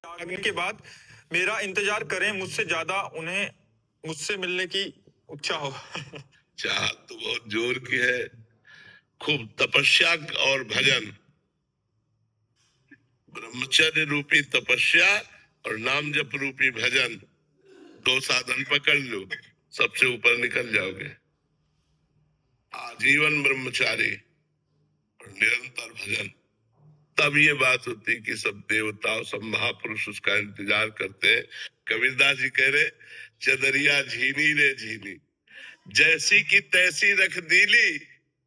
आने के बाद मेरा इंतजार करें, मुझसे ज्यादा उन्हें मुझसे मिलने की इच्छा हो। चाह तो बहुत जोर की है। खूब तपस्या और भजन, ब्रह्मचर्य रूपी तपस्या और नाम जप रूपी भजन, दो साधन पकड़ लो, सबसे ऊपर निकल जाओगे। आजीवन ब्रह्मचारी और निरंतर भजन, तब ये बात होती कि सब देवताओं सब महापुरुष उसका इंतजार करते हैं। कबीरदास जी कह रहे, चदरिया झीनी रे झीनी, जैसी की तैसी रख दीली,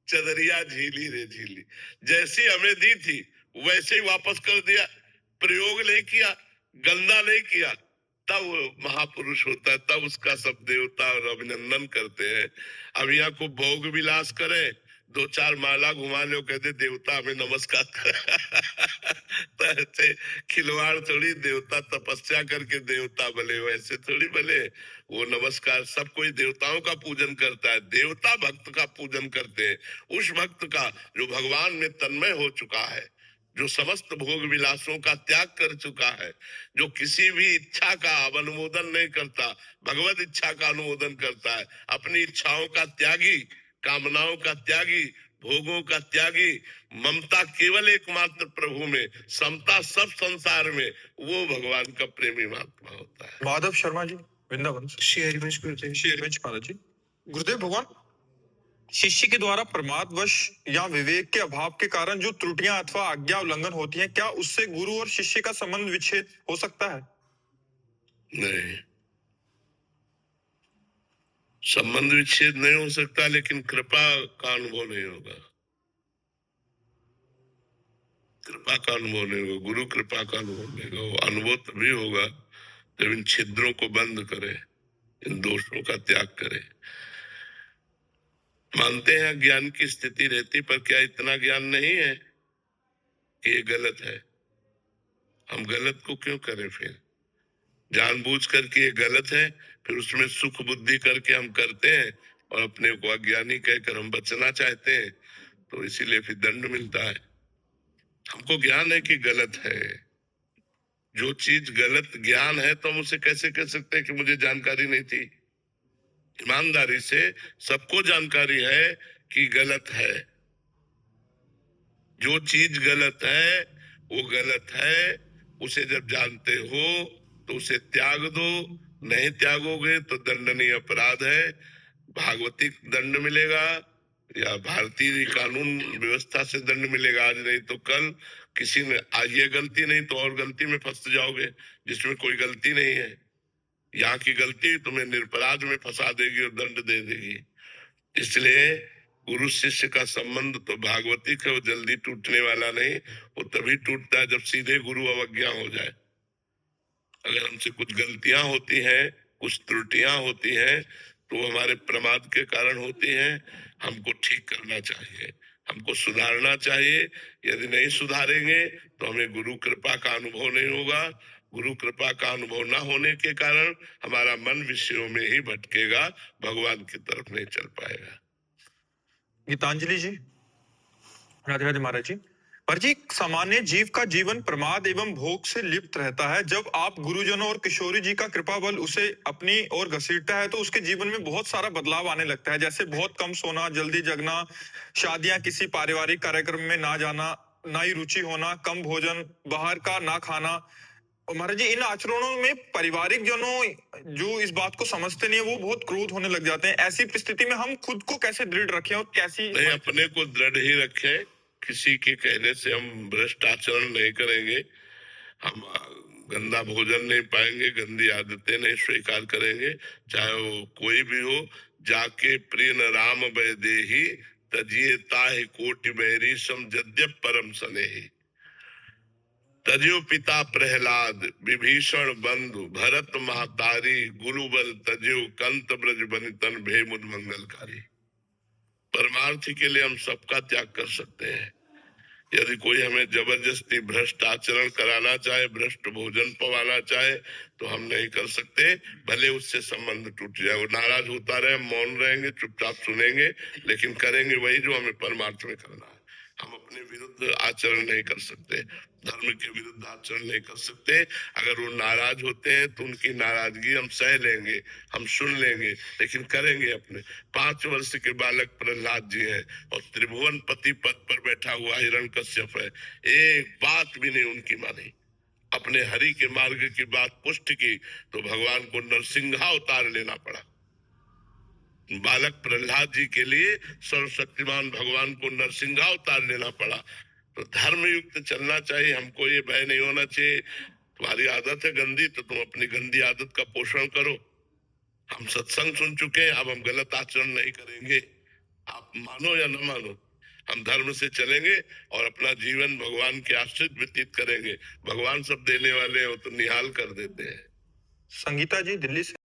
चदरिया झीली रे झीली। जैसी हमें दी थी वैसे ही वापस कर दिया, प्रयोग नहीं किया, गंदा नहीं किया, तब वो महापुरुष होता है, तब उसका सब देवता और अभिनंदन करते हैं। अब यहाँ को भोग विलास करे, दो चार माला घुमा लो, कहते देवता हमें नमस्कार तो ऐसे खिलवाड़ थोड़ी, देवता तपस्या करके देवता बने, वैसे थोड़ी बने। वो नमस्कार, सब कोई देवताओं का पूजन करता है, देवता भक्त का पूजन करते हैं, उस भक्त का जो भगवान में तन्मय हो चुका है, जो समस्त भोग विलासों का त्याग कर चुका है, जो किसी भी इच्छा का अनुमोदन नहीं करता, भगवत इच्छा का अनुमोदन करता है, अपनी इच्छाओं का त्यागी, कामनाओं का त्यागी, भोगों का त्यागी, ममता केवल एकमात्र प्रभु में, समता सब संसार में, वो भगवान का प्रेमी महात्मा होता है। माधव शर्मा जी, वृंदावन से। श्री हरिवंश महाराज जी। गुरुदेव भगवान, शिष्य के द्वारा प्रमादवश या विवेक के अभाव के कारण जो त्रुटियां अथवा आज्ञा उल्लंघन होती हैं, क्या उससे गुरु और शिष्य का संबंध विच्छेद हो सकता है? नहीं, संबंध विच्छेद नहीं हो सकता, लेकिन कृपा का अनुभव नहीं होगा। कृपा का अनुभव नहीं होगा, गुरु कृपा का अनुभव नहीं होगा। वो अनुभव तभी होगा जब इन छिद्रों को बंद करे, इन दोषों का त्याग करे। मानते हैं ज्ञान की स्थिति रहती, पर क्या इतना ज्ञान नहीं है कि ये गलत है? हम गलत को क्यों करें? फिर जानबूझ करके ये गलत है, फिर उसमें सुख बुद्धि करके हम करते हैं और अपने को अज्ञानी कहकर हम बचना चाहते हैं, तो इसीलिए फिर दंड मिलता है। हमको ज्ञान है कि गलत है। जो चीज गलत ज्ञान है तो हम उसे कैसे कह सकते हैं कि मुझे जानकारी नहीं थी? ईमानदारी से सबको जानकारी है कि गलत है। जो चीज गलत है वो गलत है, उसे जब जानते हो तो उसे त्याग दो, नहीं त्यागोगे तो दंडनीय अपराध है। भागवतिक दंड मिलेगा या भारतीय कानून व्यवस्था से दंड मिलेगा, आज नहीं तो कल। किसी ने आज ये गलती नहीं तो और गलती में फंस जाओगे जिसमें कोई गलती नहीं है। यहाँ की गलती तुम्हें निरपराध में फंसा देगी और दंड दे देगी। इसलिए गुरु शिष्य का संबंध तो भागवतिक है, वो जल्दी टूटने वाला नहीं। वो तभी टूटता है जब सीधे गुरु अवज्ञा हो जाए। अगर हमसे कुछ गलतियां होती हैं, कुछ त्रुटियां होती हैं, तो हमारे प्रमाद के कारण होती हैं। हमको ठीक करना चाहिए, हमको सुधारना चाहिए। यदि नहीं सुधारेंगे तो हमें गुरु कृपा का अनुभव नहीं होगा। गुरु कृपा का अनुभव न होने के कारण हमारा मन विषयों में ही भटकेगा, भगवान की तरफ नहीं चल पाएगा। गीतांजलि जी, राधे राधे महाराज जी। पर जी, सामान्य जीव का जीवन प्रमाद एवं भोग से लिप्त रहता है। जब आप गुरुजनों और किशोरी जी का कृपा बल उसे अपनी ओर घसीटता है तो उसके जीवन में बहुत सारा बदलाव आने लगता है, जैसे बहुत कम सोना, जल्दी जगना, शादियां, किसी पारिवारिक कार्यक्रम में ना जाना, ना ही रुचि होना, कम भोजन, बाहर का ना खाना। और महाराज जी, इन आचरणों में पारिवारिक जनों जो इस बात को समझते नहीं है, वो बहुत क्रोध होने लग जाते हैं। ऐसी परिस्थिति में हम खुद को कैसे दृढ़ रखें और कैसी नहीं, अपने को दृढ़ ही रखें। किसी के कहने से हम भ्रष्ट आचरण नहीं करेंगे, हम गंदा भोजन नहीं पाएंगे, गंदी आदतें नहीं स्वीकार करेंगे, चाहे वो कोई भी हो। जाके प्रिय न राम भय देहि, तजिए ताहि कोटि बैरी सम जद्यप परम स्नेहि। तजो पिता प्रहलाद, विभीषण बंधु, भरत महतारी, गुरु बल तजो कंत ब्रज बनितन भे मुद मंगलकारी। परमार्थ के लिए हम सबका त्याग कर सकते हैं। यदि कोई हमें जबरदस्ती भ्रष्ट आचरण कराना चाहे, भ्रष्ट भोजन पवाना चाहे, तो हम नहीं कर सकते। भले उससे संबंध टूट जाए, वो नाराज होता रहे, मौन रहेंगे, चुपचाप सुनेंगे, लेकिन करेंगे वही जो हमें परमार्थ में करना है। हम अपने विरुद्ध आचरण नहीं कर सकते, धर्म के विरुद्ध आचरण नहीं कर सकते। अगर वो नाराज होते हैं तो उनकी नाराजगी हम सह लेंगे, हम सुन लेंगे, लेकिन करेंगे अपने। 5 वर्ष के बालक प्रहलाद जी हैं और त्रिभुवन पति पद पर बैठा हुआ हिरण्यकश्यप है, एक बात भी नहीं उनकी मानी, अपने हरि के मार्ग की बात पुष्ट की तो भगवान को नरसिंहावतार लेना पड़ा। बालक प्रहलाद जी के लिए सर्वशक्तिमान भगवान को नरसिंहावतार लेना पड़ा। तो धर्म युक्त चलना चाहिए, हमको ये भय नहीं होना चाहिए तुम्हारी आदत है गंदी तो तुम अपनी गंदी आदत का पोषण करो। हम सत्संग सुन चुके हैं, अब हम गलत आचरण नहीं करेंगे, आप मानो या न मानो। हम धर्म से चलेंगे और अपना जीवन भगवान के आश्रित व्यतीत करेंगे। भगवान सब देने वाले हैं, वो तो निहाल कर देते हैं। संगीता जी दिल्ली से